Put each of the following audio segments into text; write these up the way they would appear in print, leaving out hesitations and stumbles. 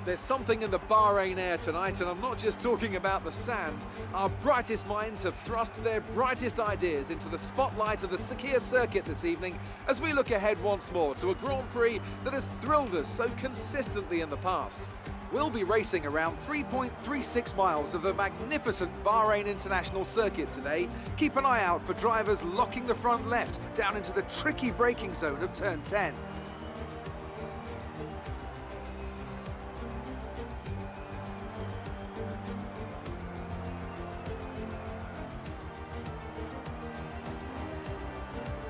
There's something in the Bahrain air tonight, and I'm not just talking about the sand. Our brightest minds have thrust their brightest ideas into the spotlight of the Sakhir circuit this evening as we look ahead once more to a Grand Prix that has thrilled us so consistently in the past. We'll be racing around 3.36 miles of the magnificent Bahrain International Circuit today. Keep an eye out for drivers locking the front left down into the tricky braking zone of turn 10.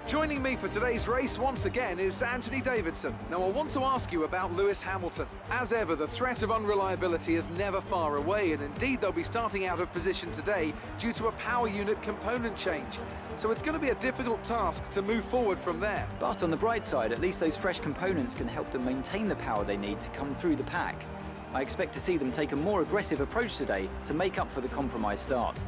Joining me for today's race once again is Anthony Davidson. Now I want to ask you about Lewis Hamilton. As ever, the threat of unreliability is never far away, and indeed they'll be starting out of position today due to a power unit component change. So it's going to be a difficult task to move forward from there. But on the bright side, at least those fresh components can help them maintain the power they need to come through the pack. I expect to see them take a more aggressive approach today to make up for the compromised start.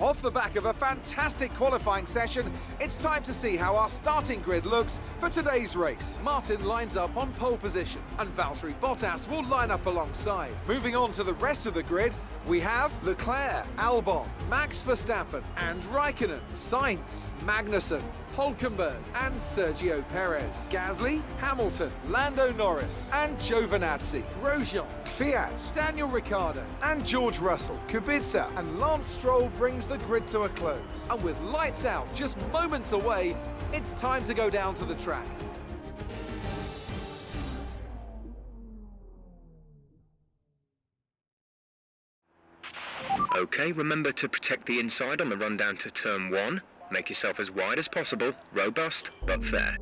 Off the back of a fantastic qualifying session, it's time to see how our starting grid looks for today's race. Martin lines up on pole position, and Valtteri Bottas will line up alongside. Moving on to the rest of the grid, we have Leclerc, Albon, Max Verstappen and Raikkonen, Sainz, Magnussen, Hülkenberg and Sergio Perez, Gasly, Hamilton, Lando Norris and Giovinazzi, Grosjean, Kvyat, Daniel Ricciardo and George Russell, Kubica and Lance Stroll brings the grid to a close. And with lights out just moments away, it's time to go down to the track. Okay, remember to protect the inside on the run down to turn 1. Make yourself as wide as possible, robust but fair.